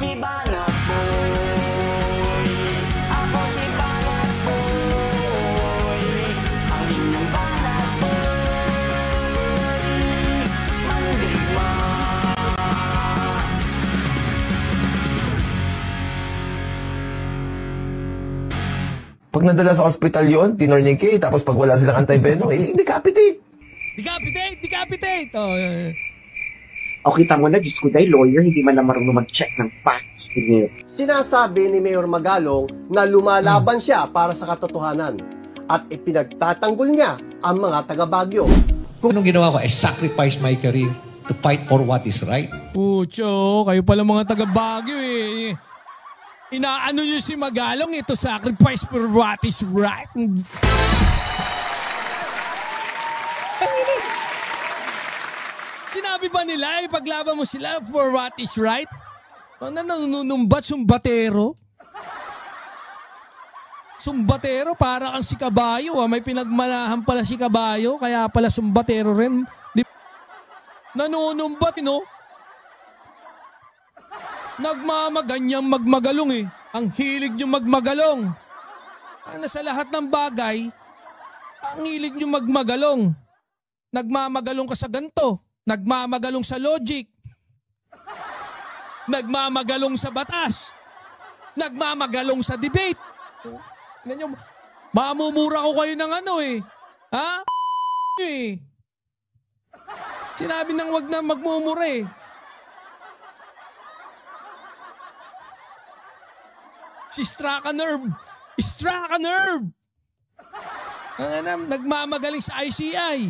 si Banat Boy. Ako si Banat Boy. Ang inyong Banat Boy. Mandigma. Pag nadala sa ospital yun, tinornike, tapos pag wala silang anti-venom, decapitate. Decapitate! Oh, O kita mo na, Diyos ko dahil lawyer, hindi man lang marunong mag-check ng facts. Sinasabi ni Mayor Magalong na lumalaban siya para sa katotohanan at ipinagtatanggol niya ang mga taga-Baguio. Anong ginawa ko? I sacrificed my career to fight for what is right. Pucho, kayo pala mga taga-Baguio eh. Inaano nyo si Magalong ito, sacrifice for what is right. Sinabi ba nila, ipaglaban mo sila for what is right? Nanunumbat, sumbatero? Sumbatero, para kang si Kabayo. May pinagmanahan pala si Kabayo, kaya pala sumbatero rin. Nanunumbat, no? Nagmamaganyang magmagalong eh. Ang hilig nyo magmagalong. Sa lahat ng bagay, ang hilig nyo magmagalong. Nagmamagalong ka sa ganto. Nagmamagalong sa logic. Nagmamagalong sa batas. Nagmamagalong sa debate. Mamumura ko kayo ng ano eh. Ha? Eh. Sinabi nang wag na magmumura eh. Si Straka Nerve. Nagmamagaling sa ICI.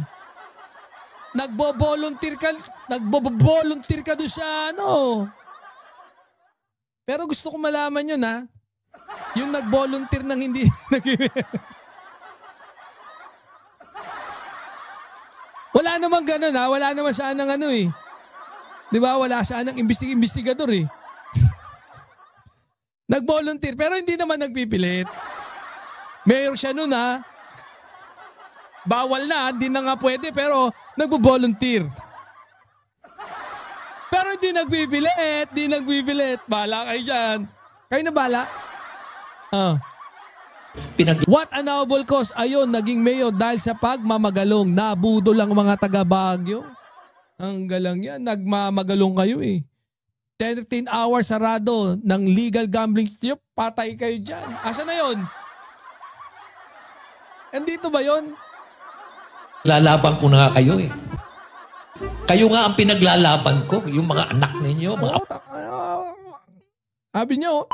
Nagbo-volunteer ka doon sa ano. Pero gusto ko malaman yun ha. Yung nag-volunteer ng hindi wala naman ganun ha. Wala naman saan ng ano eh. Di ba? Wala saan ng investigador eh. Nag-volunteer pero hindi naman nagpipilit. Mayor siya nun ha. Bawal na, hindi na nga pwede pero nagbo-volunteer. Pero hindi nagpipilit, Bahala kayo dyan. Kayo na bahala. What a noble cause. Ayun, naging mayor dahil sa pagmamagalong. Nabudol ang mga taga-Baguio. Ang galang yan. Nagmamagalong kayo eh. 13 hours sarado ng legal gambling. Patay kayo dyan. Asa na yun? Andito ba yun? Lalaban ko na nga kayo eh. Kayo nga ang pinaglalaban ko. Yung mga anak ninyo. Sabi nyo,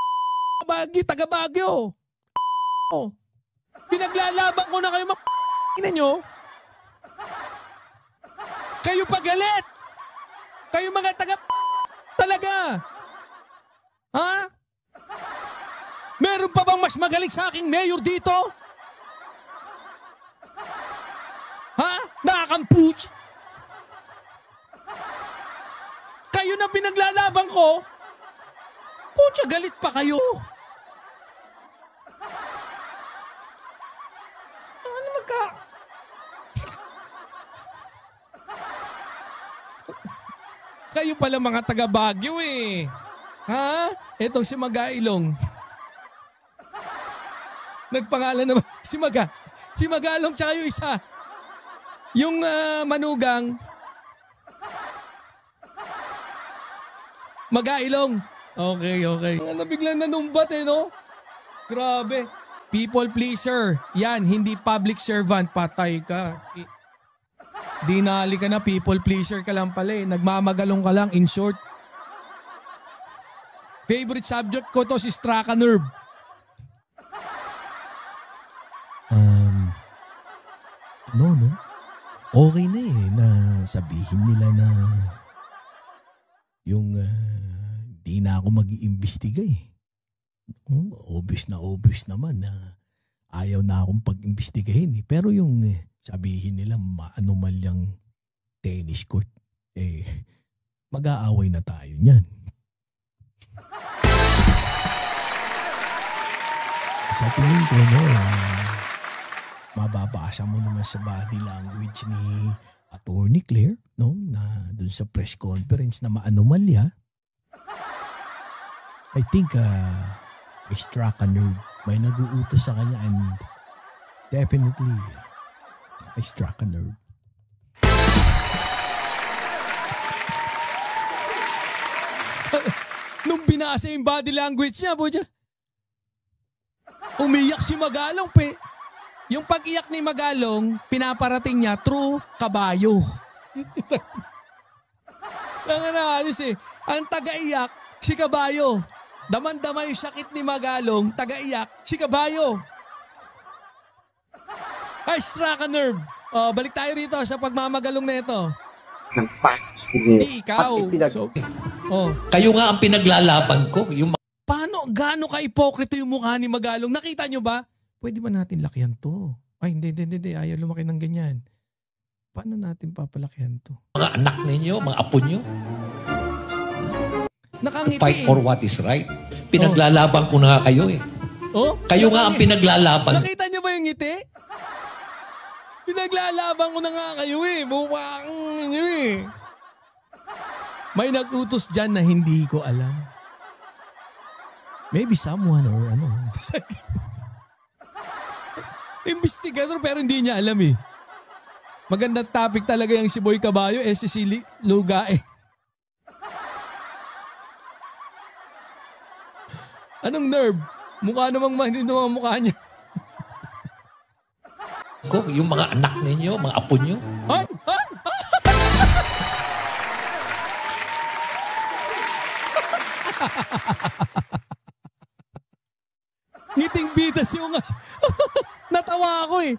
taga-Baguio. Pinaglalaban ko na kayo mga nyo. Kayo pagalit. Kayo mga talaga. Ha? Meron pa bang mas magaling sa aking mayor dito? Ha? Nakakampuch? Kayo na pinaglalaban ko? Pucha, galit pa kayo. Ano Kayo pala mga taga-Baguio eh. Ha? Etong si Magailong. Nagpangalan naman si Magalong tsaka yung isa. Yung manugang. Magailong. Okay. Biglang nanumbat eh, no? Grabe. People pleaser. Yan, hindi public servant. Patay ka. Dinali ka na, people pleaser ka lang pala eh. Nagmamagalong ka lang, in short. Favorite subject ko to si Straka Nerve. No? Okay na eh, na sabihin nila na yung di na ako mag-iimbestiga eh. Obvious naman na ayaw na akong pag-imbestigahin eh. Pero yung sabihin nila maanumalyang tennis court, mag-aaway na tayo niyan. Sa tingin ko, mababasa mo naman sa body language ni Attorney Claire, no, na dun sa press conference na maanumalya. I think I struck a nerve. May nag-uutos sa kanya and definitely I struck a nerve. Nung binasa yung body language niya, umiyak si Magalong, Yung pag-iyak ni Magalong, pinaparating niya through kabayo. Nanganaalis Ang taga-iyak, si kabayo. Daman-dama yung sakit ni Magalong, taga-iyak, si kabayo. Ay, struck a nerve. Balik tayo rito sa pagmamagalong na ito. Ng facts ko niya. Di ikaw. Kayo nga ang pinaglalaban ko. Yung Paano, gaano ka-ipokrito yung mukha ni Magalong? Nakita nyo ba? Pwede ba natin lakihan to? Ay, hindi. Ayaw lumaki ng ganyan. Paano natin papalakihan to? mga anak ninyo, mga apo nyo, to Nakangiti fight for what is right. Pinaglalaban ko na nga kayo Kayo nga ang pinaglalaban. Nakita nyo ba yung ngiti? Pinaglalaban ko na nga kayo Buwang nyo May nag-utos dyan na hindi ko alam. Maybe someone or ano. Investigador pero hindi niya alam Magandang topic talaga yung si Boy Caballo si Sili Luga Anong nerve? Mukha namang hindi naman mukha niya. Yung mga anak ninyo, mga apo nyo. Ay! Ngiting bidas yung natawa ako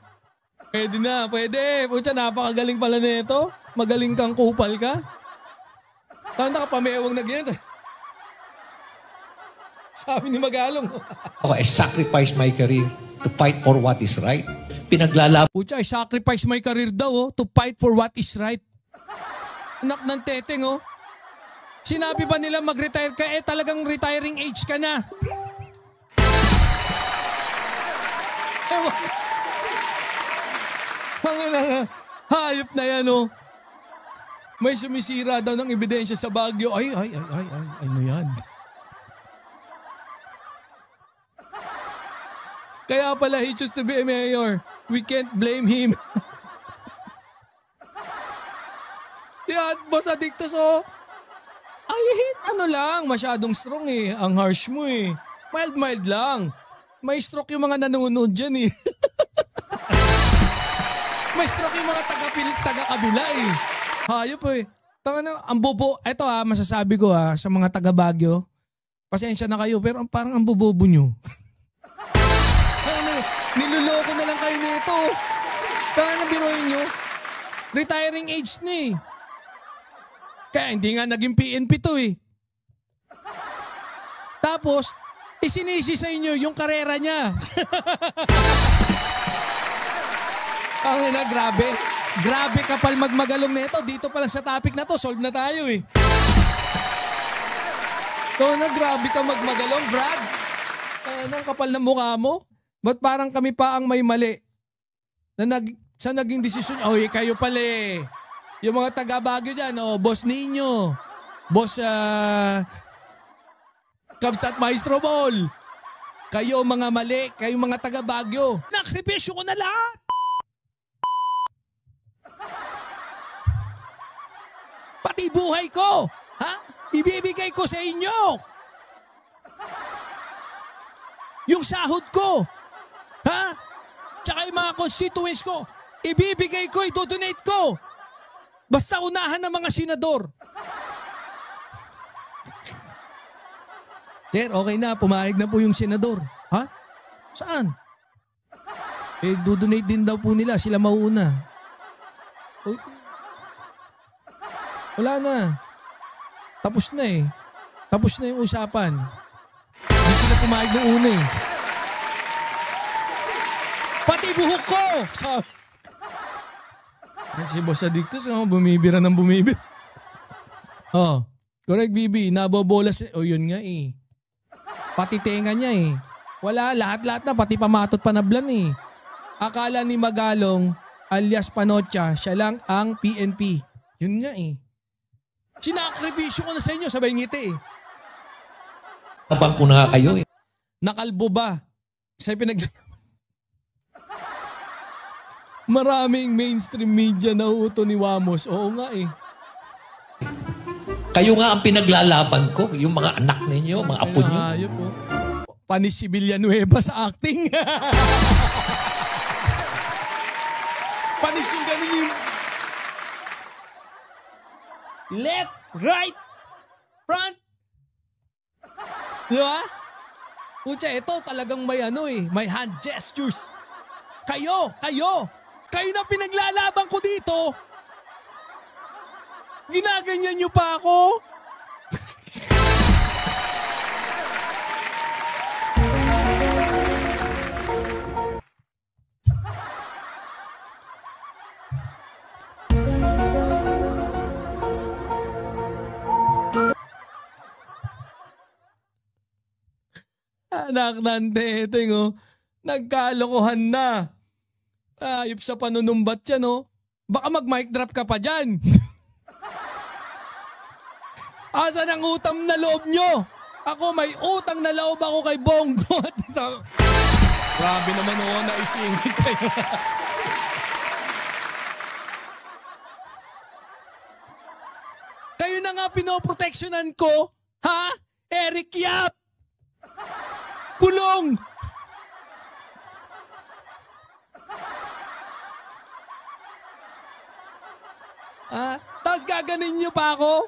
Pwede na, pwede. Pucha, napakagaling pala nito. Magaling kang kupal ka. Saan nakapamewang na ganyan? Sabi ni Magalong. I sacrifice my career to fight for what is right. Pinaglalaban. Pucha, I sacrifice my career daw to fight for what is right. Anak ng teteng Sinabi ba nila mag-retire ka? Talagang retiring age ka na. Hayop na yan May sumisira daw ng ebidensya sa Baguio. Ay, ano yan? Kaya pala he chose to be a mayor. We can't blame him. Yan, Boss Adictus ay, ano lang, masyadong strong Ang harsh mo Mild lang. May stroke yung mga nanonood dyan May stroke yung mga taga-kabila Hayop Tanga na, ang bobo. Ito masasabi ko sa mga taga Baguio. Pasensya na kayo, pero parang ang bobobo nyo. Niloloko na lang kayo nito. Tanga na biruin nyo. Retiring age na Kaya hindi nga naging PNP to Tapos, isinisi sa inyo yung karera niya. Grabe. Grabe kapal magmagalong nito. Dito pa lang sa topic na to, solve na tayo grabe ka magmagalong, Brad. Anong kapal na mukha mo? Ba't parang kami pa ang may mali? Sa naging desisyon, kayo pala Yung mga taga Baguio dyan, Boss Nino, Boss Cubs at Maestro Ball. Kayo mga mali, kayo mga taga Baguio. Nakripisyo ko na lahat. Pati buhay ko, ibibigay ko sa inyo. Yung sahod ko, tsaka yung mga constituents ko, ibibigay ko, idodonate ko. Basta unahan ng mga senador. Sir, okay na, pumayag na po yung senador. Saan? Dodonate din daw po nila, sila mauuna. Wala na. Tapos na Tapos na yung usapan. Hindi sila pumayag ng una Pati buhok ko! Sabi. Si Boss Adictus, bumibira ng bumibira. Correct, Bibi. Nabobolas. Yun nga Pati tenga niya Wala, lahat-lahat na. Pati pamatot panablan Akala ni Magalong, alias Panocha, siya lang ang PNP. Yun nga Sinakripisyo ko na sa inyo, sabay ngiti Laban ko na nga kayo eh. Nakalbo ba? Siya pinag... Maraming mainstream media na uto ni Wamos. Oo nga eh. Kayo nga ang pinaglalaban ko, yung mga anak ninyo, mga apo nyo. Ayop po. Panis si Villanueva sa acting. Panis yung ganun yung... Left, right, front. Di ba? Pucha, ito talagang may ano eh, may hand gestures. Kayo na pinaglalaban ko dito. Ginaganyan nyo pa ako. Anak ng teteng, oh. Nagkalokohan na. Ayop sa panunumbat yan, oh. Baka mag-mic drop ka pa dyan. Asan ang utang na loob nyo? Ako may utang na loob ako kay Bongo. Grabe naman, oh, naisingit kayo. Kayo na nga pinoproteksyonan ko, ha? Eric Yap! Kulong! Tapos gaganin nyo pa ako?